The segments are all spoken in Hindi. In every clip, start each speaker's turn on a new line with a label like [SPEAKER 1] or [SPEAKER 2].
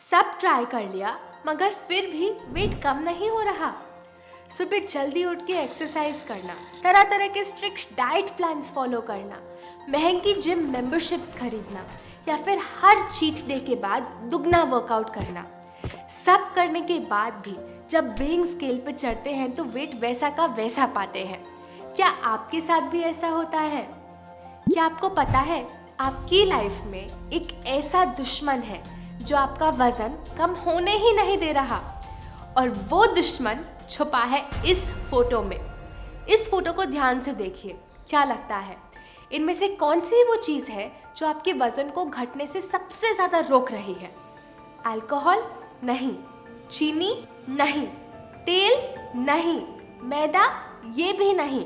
[SPEAKER 1] सब ट्राई कर लिया मगर फिर भी वेट कम नहीं हो रहा। सुबह जल्दी उठ के एक्सरसाइज करना, तरह तरह के स्ट्रिक्ट डाइट प्लान्स फॉलो करना, महंगी जिम मेंबरशिप्स खरीदना या फिर हर चीट डे के बाद दुगना वर्कआउट करना, सब करने के बाद भी जब वेइंग स्केल पर चढ़ते हैं तो वेट वैसा का वैसा पाते हैं। क्या आपके साथ भी ऐसा होता है? क्या आपको पता है आपकी लाइफ में एक ऐसा दुश्मन है जो आपका वजन कम होने ही नहीं दे रहा, और वो दुश्मन छुपा है इस फोटो में। इस फोटो को ध्यान से देखिए, क्या लगता है इनमें से कौन सी वो चीज़ है जो आपके वजन को घटने से सबसे ज़्यादा रोक रही है? अल्कोहल नहीं, चीनी नहीं, तेल नहीं, मैदा ये भी नहीं।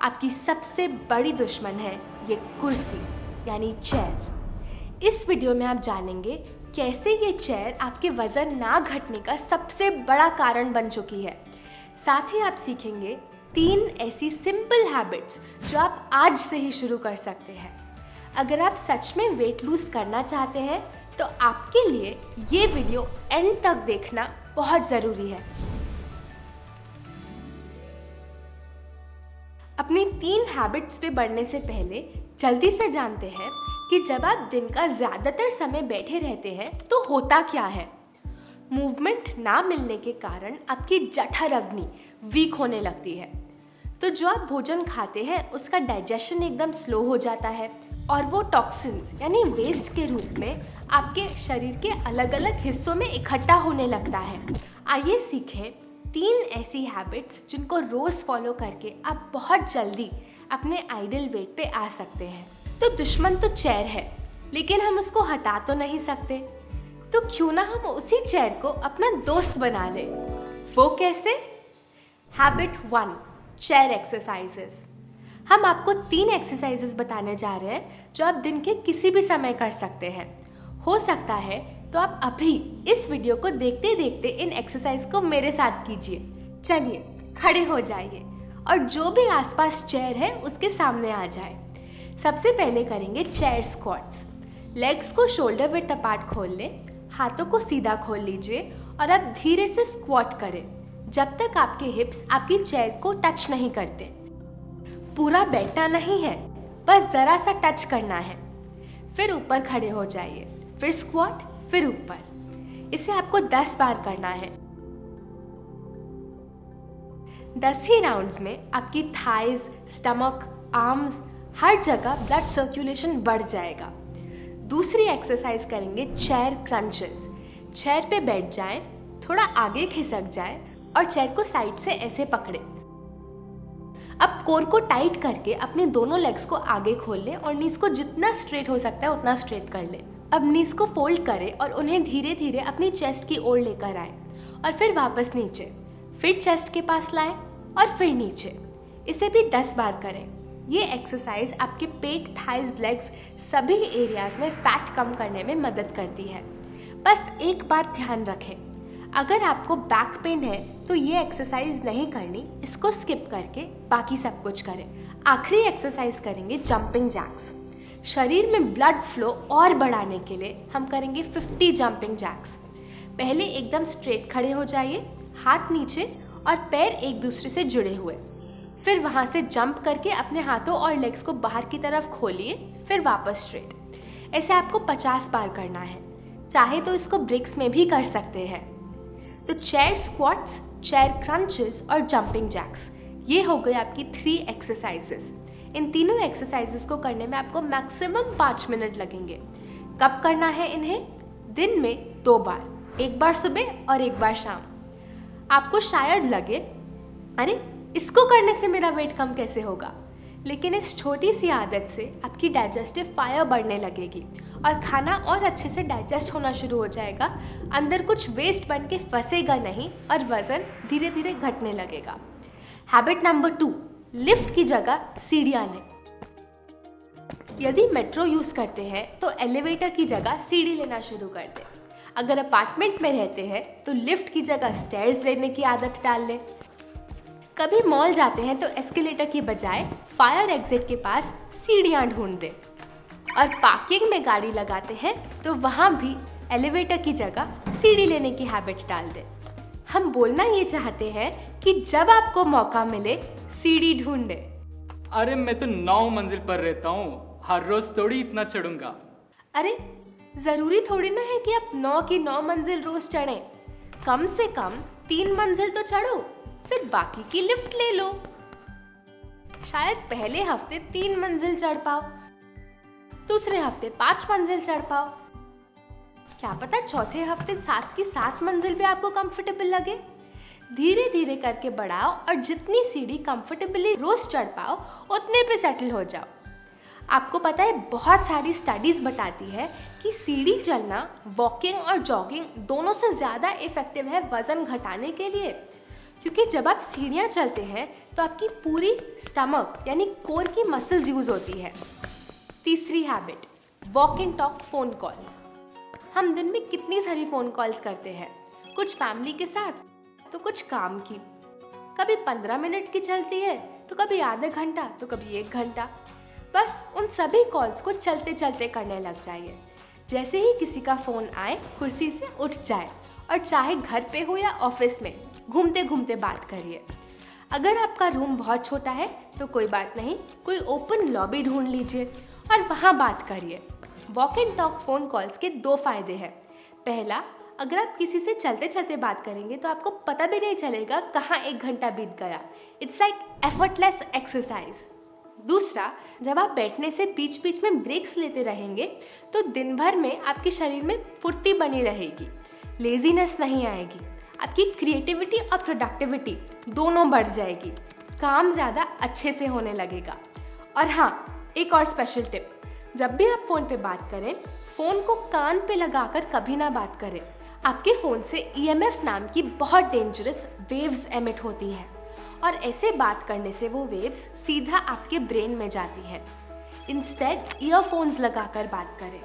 [SPEAKER 1] आपकी सबसे बड़ी दुश्मन है ये कुर्सी यानी चेयर। इस वीडियो में आप जानेंगे कैसे ये चेयर आपके वजन ना घटने का सबसे बड़ा कारण बन चुकी है। साथ ही आप सीखेंगे 3 ऐसी सिंपल हैबिट्स जो आप आज से ही शुरू कर सकते हैं। अगर आप सच में वेट लूज करना चाहते हैं तो आपके लिए ये वीडियो एंड तक देखना बहुत ज़रूरी है। अपनी 3 हैबिट्स पे बढ़ने से पहले जल्दी से जानते हैं कि जब आप दिन का ज़्यादातर समय बैठे रहते हैं तो होता क्या है। मूवमेंट ना मिलने के कारण आपकी जठर अग्नि वीक होने लगती है, तो जो आप भोजन खाते हैं उसका डाइजेशन एकदम स्लो हो जाता है और वो टॉक्सिन्स यानी वेस्ट के रूप में आपके शरीर के अलग अलग हिस्सों में इकट्ठा होने लगता है। आइए सीखें 3 ऐसी हैबिट्स जिनको रोज़ फॉलो करके आप बहुत जल्दी अपने आइडियल वेट पे आ सकते हैं। तो दुश्मन तो चेयर है, लेकिन हम उसको हटा तो नहीं सकते, तो क्यों ना हम उसी चेयर को अपना दोस्त बना लें। वो कैसे? Habit 1, chair exercises. हम आपको 3 एक्सरसाइजेस बताने जा रहे हैं जो आप दिन के किसी भी समय कर सकते हैं। हो सकता है तो आप अभी इस वीडियो को देखते देखते इन एक्सरसाइज को मेरे साथ कीजिए। चलिए खड़े हो जाइए और जो भी आसपास चेयर है उसके सामने आ जाए। सबसे पहले करेंगे चेयर स्क्वाट्स। लेग्स को शोल्डर विड्थ अपार्ट खोल लें, हाथों को सीधा खोल लीजिए और अब धीरे से स्क्वाट करें जब तक आपके हिप्स आपकी चेयर को टच नहीं करते। पूरा बैठना नहीं है, बस ज़रा सा टच करना है। फिर ऊपर खड़े हो जाइए, फिर स्क्वाट, फिर ऊपर। इसे आपको 10 बार करना है। 10 ही राउंड्स में आपकी थाइज, स्टमक, आर्म्स हर जगह ब्लड सर्कुलेशन बढ़ जाएगा। दूसरी एक्सरसाइज करेंगे चेयर क्रंचेस। चेयर पे बैठ जाएं, थोड़ा आगे खिसक जाएं और चेयर को साइड से ऐसे पकड़ें। अब कोर को टाइट करके अपने दोनों लेग्स को आगे खोल लें और नीज को जितना स्ट्रेट हो सकता है उतना स्ट्रेट कर लें। अब नीज को फोल्ड करें और उन्हें धीरे धीरे अपनी चेस्ट की ओर लेकर आएं और फिर वापस नीचे, फिर चेस्ट के पास लाएं और फिर नीचे। इसे भी 10 बार करें। ये एक्सरसाइज आपके पेट, थाइज, लेग्स सभी एरियाज में फैट कम करने में मदद करती है। बस एक बात ध्यान रखें, अगर आपको बैक पेन है तो ये एक्सरसाइज नहीं करनी, इसको स्किप करके बाकी सब कुछ करें। आखिरी एक्सरसाइज करेंगे जंपिंग जैक्स। शरीर में ब्लड फ्लो और बढ़ाने के लिए हम करेंगे 50 जंपिंग जैक्स। पहले एकदम स्ट्रेट खड़े हो जाइए, हाथ नीचे और पैर एक दूसरे से जुड़े हुए। फिर वहाँ से जंप करके अपने हाथों और लेग्स को बाहर की तरफ खोलिए, फिर वापस स्ट्रेट। ऐसे आपको 50 बार करना है। चाहे तो इसको ब्रेक्स में भी कर सकते हैं। तो चेयर स्क्वाट्स, चेयर क्रंचेस और जंपिंग जैक्स, ये हो गई आपकी 3 एक्सरसाइजेस। इन तीनों एक्सरसाइजेस को करने में आपको मैक्सिमम 5 मिनट लगेंगे। कब करना है इन्हें? दिन में 2 बार, एक बार सुबह और एक बार शाम। आपको शायद लगे अरे इसको करने से मेरा वेट कम कैसे होगा, लेकिन इस छोटी सी आदत से आपकी डाइजेस्टिव फायर बढ़ने लगेगी और खाना और अच्छे से डाइजेस्ट होना शुरू हो जाएगा। अंदर कुछ वेस्ट बन के फंसेगा नहीं और वज़न धीरे धीरे घटने लगेगा। हैबिट नंबर 2, लिफ्ट की जगह सीढ़ियाँ लें। यदि मेट्रो यूज़ करते हैं तो एलिवेटर की जगह सीढ़ी लेना शुरू कर दें। अगर अपार्टमेंट में रहते हैं तो लिफ्ट की जगह स्टेयर्स लेने की आदत डाल लें। कभी मॉल जाते हैं तो एस्केलेटर की बजाय फायर एग्जिट के पास सीढ़ियाँ ढूंढ दें। और पार्किंग में गाड़ी लगाते हैं तो वहाँ भी एलिवेटर की जगह सीढ़ी लेने की हैबिट डाल दें। हम बोलना ये चाहते हैं कि जब आपको मौका मिले सीढ़ी ढूंढे।
[SPEAKER 2] अरे मैं तो 9 मंजिल पर रहता हूँ, हर रोज थोड़ी इतना चढ़ूंगा।
[SPEAKER 1] अरे जरूरी थोड़ी ना है कि आप 9 की 9 मंजिल रोज चढ़ें। कम से कम 3 मंजिल तो चढ़ो, फिर बाकी की लिफ्ट ले लो। शायद पहले हफ्ते 3 मंजिल चढ़ पाओ, दूसरे हफ्ते 5 मंजिल चढ़ पाओ, क्या पता चौथे हफ्ते 7 की 7 मंजिल भी आपको कंफर्टेबल लगे। धीरे धीरे करके बढ़ाओ और जितनी सीढ़ी कंफर्टेबली रोज चढ़ पाओ उतने पे सेटल हो जाओ। आपको पता है बहुत सारी स्टडीज़ बताती है कि सीढ़ी चलना वॉकिंग और जॉगिंग दोनों से ज़्यादा इफ़ेक्टिव है वज़न घटाने के लिए, क्योंकि जब आप सीढ़ियाँ चलते हैं तो आपकी पूरी स्टमक यानी कोर की मसल्स यूज़ होती है। तीसरी habit, walk and talk phone calls. हम दिन में कितनी सारी फ़ोन कॉल्स करते हैं, कुछ फैमिली के साथ तो कुछ काम की। कभी 15 मिनट की चलती है तो कभी आधा घंटा तो कभी 1 घंटा। बस उन सभी कॉल्स को चलते चलते करने लग जाइए। जैसे ही किसी का फ़ोन आए कुर्सी से उठ जाए और चाहे घर पे हो या ऑफिस में घूमते घूमते बात करिए। अगर आपका रूम बहुत छोटा है तो कोई बात नहीं, कोई ओपन लॉबी ढूंढ लीजिए और वहाँ बात करिए। Walk and talk phone calls के 2 फ़ायदे हैं। पहला, अगर आप किसी से चलते चलते बात करेंगे तो आपको पता भी नहीं चलेगा कहाँ 1 घंटा बीत गया। It's like effortless exercise. दूसरा, जब आप बैठने से बीच बीच में ब्रेक्स लेते रहेंगे तो दिन भर में आपके शरीर में फुर्ती बनी रहेगी, लेजीनेस नहीं आएगी, आपकी क्रिएटिविटी और प्रोडक्टिविटी दोनों बढ़ जाएगी, काम ज़्यादा अच्छे से होने लगेगा। और हाँ, एक और स्पेशल टिप, जब भी आप फ़ोन पे बात करें फ़ोन को कान पे लगाकर कभी ना बात करें। आपके फ़ोन से EMF नाम की बहुत डेंजरस वेव्स एमिट होती हैं और ऐसे बात करने से वो वेव्स सीधा आपके ब्रेन में जाती हैं। इंस्टेड ईयरफोन्स लगाकर बात करें।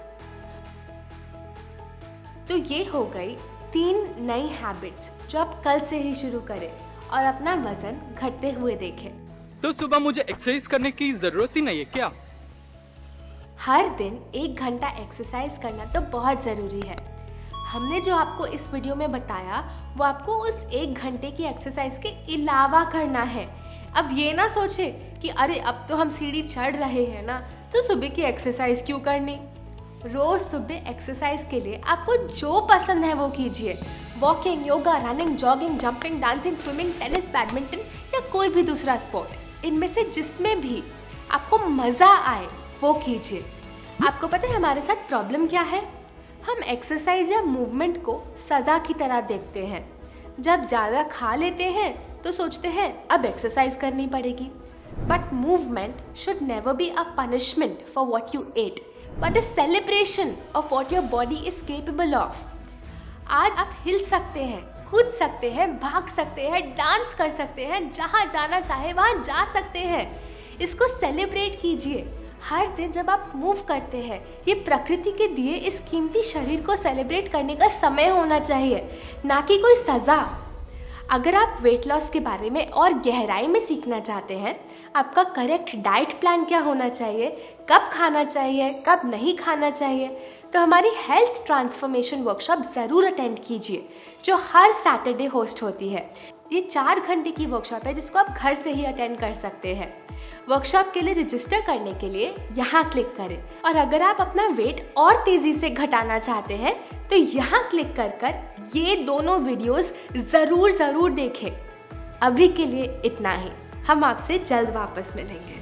[SPEAKER 1] तो ये हो गई 3 नई हैबिट्स जो आप कल से ही शुरू करें और अपना वजन घटते हुए देखें।
[SPEAKER 2] तो सुबह मुझे एक्सरसाइज करने की जरूरत ही नहीं है क्या?
[SPEAKER 1] हर दिन 1 घंटा एक्सरसाइज करना तो बहुत ज़रूरी है। हमने जो आपको इस वीडियो में बताया वो आपको उस 1 घंटे की एक्सरसाइज के अलावा करना है। अब ये ना सोचे कि अरे अब तो हम सीढ़ी चढ़ रहे हैं ना, तो सुबह की एक्सरसाइज क्यों करनी। रोज़ सुबह एक्सरसाइज के लिए आपको जो पसंद है वो कीजिए। Walking, yoga, running, jogging, jumping, dancing, swimming, tennis, badminton या कोई भी दूसरा स्पोर्ट, इनमें से जिसमें भी आपको मज़ा आए वो कीजिए। आपको पता है हमारे साथ प्रॉब्लम क्या है? हम एक्सरसाइज या मूवमेंट को सज़ा की तरह देखते हैं। जब ज़्यादा खा लेते हैं तो सोचते हैं अब एक्सरसाइज करनी पड़ेगी। But movement should never be a punishment for what you ate, but a celebration of what your body is capable of. आज आप हिल सकते हैं, कूद सकते हैं, भाग सकते हैं, डांस कर सकते हैं, जहाँ जाना चाहे वहाँ जा सकते हैं। इसको सेलिब्रेट कीजिए। हर दिन जब आप मूव करते हैं, ये प्रकृति के दिए इस कीमती शरीर को सेलिब्रेट करने का समय होना चाहिए, ना कि कोई सज़ा। अगर आप वेट लॉस के बारे में और गहराई में सीखना चाहते हैं, आपका करेक्ट डाइट प्लान क्या होना चाहिए, कब खाना चाहिए, कब नहीं खाना चाहिए, तो हमारी हेल्थ ट्रांसफॉर्मेशन वर्कशॉप ज़रूर अटेंड कीजिए जो हर सैटरडे होस्ट होती है। ये 4 घंटे की वर्कशॉप है जिसको आप घर से ही अटेंड कर सकते हैं। वर्कशॉप के लिए रजिस्टर करने के लिए यहाँ क्लिक करें और अगर आप अपना वेट और तेज़ी से घटाना चाहते हैं तो यहाँ क्लिक कर ये दोनों वीडियोस ज़रूर देखें। अभी के लिए इतना ही, हम आपसे जल्द वापस मिलेंगे।